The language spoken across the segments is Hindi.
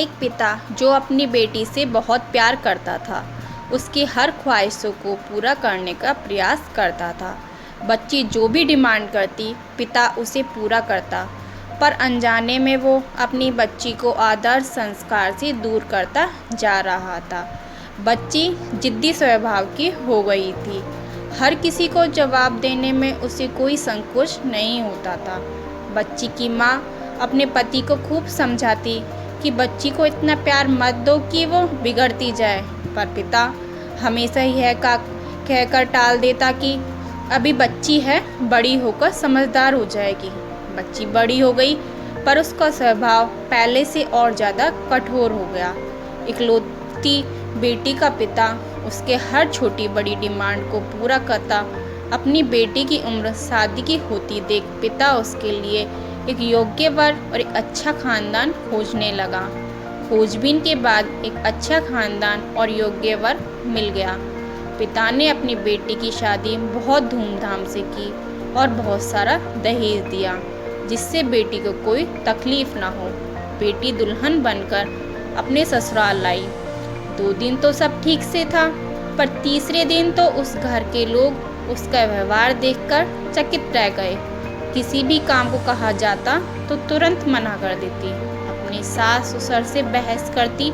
एक पिता जो अपनी बेटी से बहुत प्यार करता था, उसकी हर ख्वाहिशों को पूरा करने का प्रयास करता था। बच्ची जो भी डिमांड करती, पिता उसे पूरा करता, पर अनजाने में वो अपनी बच्ची को आदर्श संस्कार से दूर करता जा रहा था। बच्ची जिद्दी स्वभाव की हो गई थी। हर किसी को जवाब देने में उसे कोई संकोच नहीं होता था। बच्ची की माँ अपने पति को खूब समझाती कि बच्ची को इतना प्यार मत दो कि वो बिगड़ती जाए, पर पिता हमेशा यह कहकर टाल देता कि अभी बच्ची है, बड़ी होकर समझदार हो जाएगी। बच्ची बड़ी हो गई, पर उसका स्वभाव पहले से और ज़्यादा कठोर हो गया। इकलौती बेटी का पिता उसके हर छोटी बड़ी डिमांड को पूरा करता। अपनी बेटी की उम्र शादी की होती देख पिता उसके लिए एक योग्य वर और एक अच्छा खानदान खोजने लगा। खोजबीन के बाद एक अच्छा खानदान और योग्य वर मिल गया। पिता ने अपनी बेटी की शादी बहुत धूमधाम से की और बहुत सारा दहेज दिया, जिससे बेटी को कोई तकलीफ ना हो। बेटी दुल्हन बनकर अपने ससुराल लाई। 2 दिन तो सब ठीक से था, पर तीसरे दिन तो उस घर के लोग उसका व्यवहार देखकर चकित रह गए। किसी भी काम को कहा जाता तो तुरंत मना कर देती, अपनी सास ससुर से बहस करती,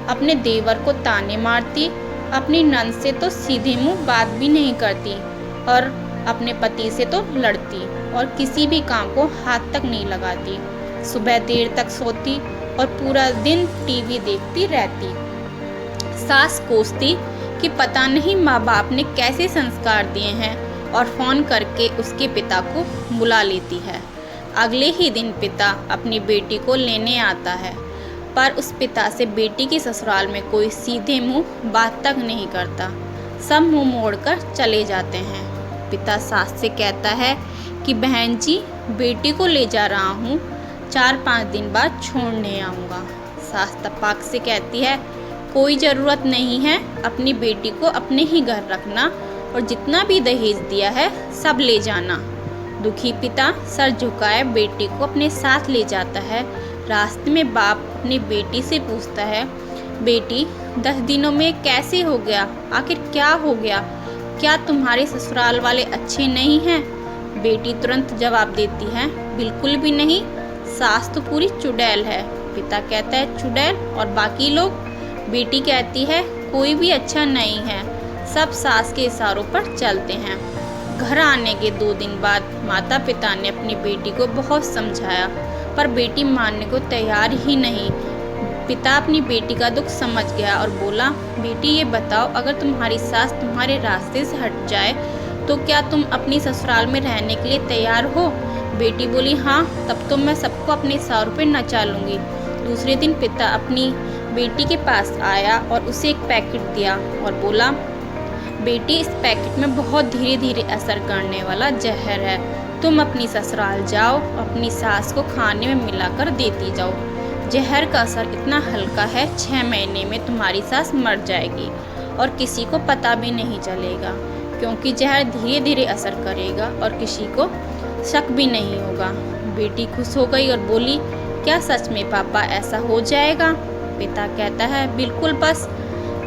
अपने देवर को ताने मारती, अपनी नंद से तो सीधे मुंह बात भी नहीं करती और अपने पति से तो लड़ती और किसी भी काम को हाथ तक नहीं लगाती। सुबह देर तक सोती और पूरा दिन टीवी देखती रहती। सास कोसती कि पता नहीं माँ बाप ने कैसे संस्कार दिए हैं और फ़ोन करके उसके पिता को बुला लेती है। अगले ही दिन पिता अपनी बेटी को लेने आता है, पर उस पिता से बेटी की ससुराल में कोई सीधे मुंह बात तक नहीं करता। सब मुंह मोड़कर चले जाते हैं। पिता सास से कहता है कि बहन जी, बेटी को ले जा रहा हूँ, 4-5 दिन बाद छोड़ने आऊँगा। सास तपाक से कहती है, कोई ज़रूरत नहीं है, अपनी बेटी को अपने ही घर रखना और जितना भी दहेज दिया है सब ले जाना। दुखी पिता सर झुकाए बेटी को अपने साथ ले जाता है। रास्ते में बाप अपनी बेटी से पूछता है, बेटी 10 दिनों में कैसे हो गया? आखिर क्या हो गया? क्या तुम्हारे ससुराल वाले अच्छे नहीं हैं? बेटी तुरंत जवाब देती है, बिल्कुल भी नहीं, सास तो पूरी चुड़ैल है। पिता कहता है, चुड़ैल और बाकी लोग? बेटी कहती है, कोई भी अच्छा नहीं है, सब सास के इशारों पर चलते हैं। घर आने के 2 दिन बाद माता पिता ने अपनी बेटी को बहुत समझाया, पर बेटी मानने को तैयार ही नहीं। पिता अपनी बेटी का दुख समझ गया और बोला, बेटी ये बताओ, अगर तुम्हारी सास तुम्हारे रास्ते से हट जाए तो क्या तुम अपनी ससुराल में रहने के लिए तैयार हो? बेटी बोली, हाँ, तब तो मैं सबको अपने इशारों पर नचा लूँगी। दूसरे दिन पिता अपनी बेटी के पास आया और उसे एक पैकेट दिया और बोला, बेटी, इस पैकेट में बहुत धीरे धीरे असर करने वाला जहर है, तुम अपनी ससुराल जाओ, अपनी सास को खाने में मिलाकर देती जाओ। जहर का असर इतना हल्का है, 6 महीने में तुम्हारी सास मर जाएगी और किसी को पता भी नहीं चलेगा, क्योंकि जहर धीरे धीरे असर करेगा और किसी को शक भी नहीं होगा। बेटी खुश हो गई और बोली, क्या सच में पापा ऐसा हो जाएगा? पिता कहता है, बिल्कुल, बस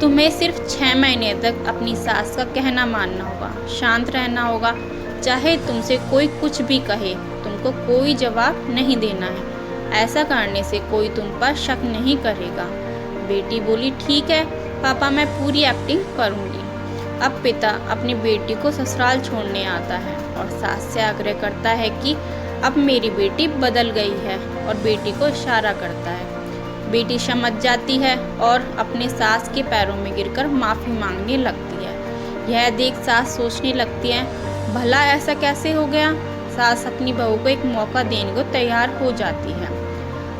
तुम्हें सिर्फ 6 महीने तक अपनी सास का कहना मानना होगा, शांत रहना होगा, चाहे तुमसे कोई कुछ भी कहे, तुमको कोई जवाब नहीं देना है। ऐसा करने से कोई तुम पर शक नहीं करेगा। बेटी बोली, ठीक है पापा, मैं पूरी एक्टिंग करूँगी। अब पिता अपनी बेटी को ससुराल छोड़ने आता है और सास से आग्रह करता है कि अब मेरी बेटी बदल गई है और बेटी को इशारा करता है। बेटी समझ जाती है और अपने सास के पैरों में गिरकर माफ़ी मांगने लगती है। यह देख सास सोचने लगती है, भला ऐसा कैसे हो गया? सास अपनी बहू को एक मौका देने को तैयार हो जाती है।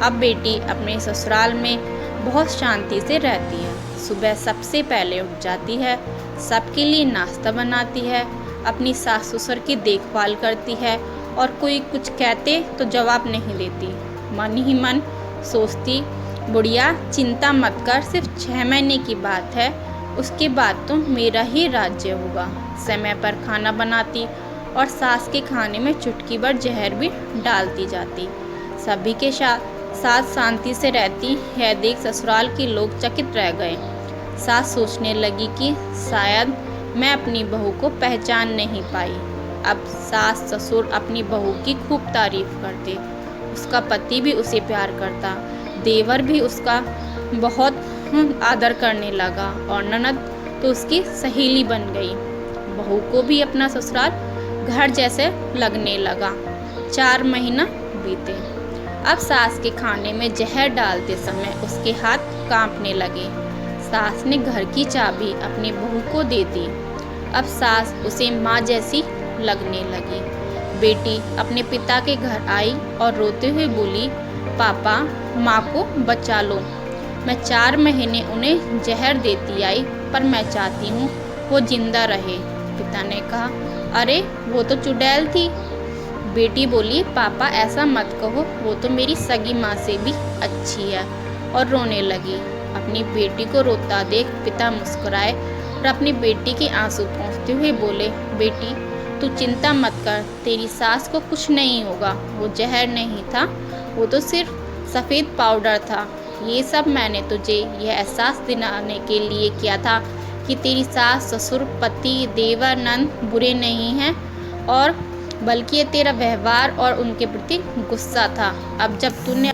अब बेटी अपने ससुराल में बहुत शांति से रहती है। सुबह सबसे पहले उठ जाती है, सबके लिए नाश्ता बनाती है, अपनी सास ससुर की देखभाल करती है और कोई कुछ कहते तो जवाब नहीं देती। मन ही मन सोचती, बुढ़िया चिंता मत कर, सिर्फ 6 महीने की बात है, उसके बाद तो मेरा ही राज्य होगा। समय पर खाना बनाती और सास के खाने में चुटकी भर जहर भी डालती जाती। सभी के सास शांति से रहती, यह देख ससुराल के लोग चकित रह गए। सास सोचने लगी कि शायद मैं अपनी बहू को पहचान नहीं पाई। अब सास ससुर अपनी बहू की खूब तारीफ करते, उसका पति भी उसे प्यार करता, देवर भी उसका बहुत आदर करने लगा और ननद तो उसकी सहेली बन गई। बहू को भी अपना ससुराल घर जैसे लगने लगा। 4 महीना बीते। अब सास के खाने में जहर डालते समय उसके हाथ कांपने लगे। सास ने घर की चाबी अपनी बहू को दे दी। अब सास उसे माँ जैसी लगने लगी। बेटी अपने पिता के घर आई और रोते हुए बोली, पापा माँ को बचा लो। मैं 4 महीने उन्हें जहर देती आई, पर मैं चाहती हूँ वो जिंदा रहे। पिता ने कहा, अरे वो तो चुड़ैल थी। बेटी बोली, पापा ऐसा मत कहो, वो तो मेरी सगी माँ से भी अच्छी है, और रोने लगी। अपनी बेटी को रोता देख पिता मुस्कुराए और अपनी बेटी के आंसू पोंछते हुए बोले, बेटी तू चिंता मत कर, तेरी सास को कुछ नहीं होगा, वो जहर नहीं था, वो तो सिर्फ सफ़ेद पाउडर था। ये सब मैंने तुझे यह एहसास दिलाने के लिए किया था कि तेरी सास ससुर पति देवर नंद बुरे नहीं हैं, और बल्कि ये तेरा व्यवहार और उनके प्रति गुस्सा था। अब जब तूने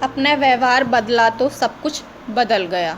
अपना व्यवहार बदला तो सब कुछ बदल गया।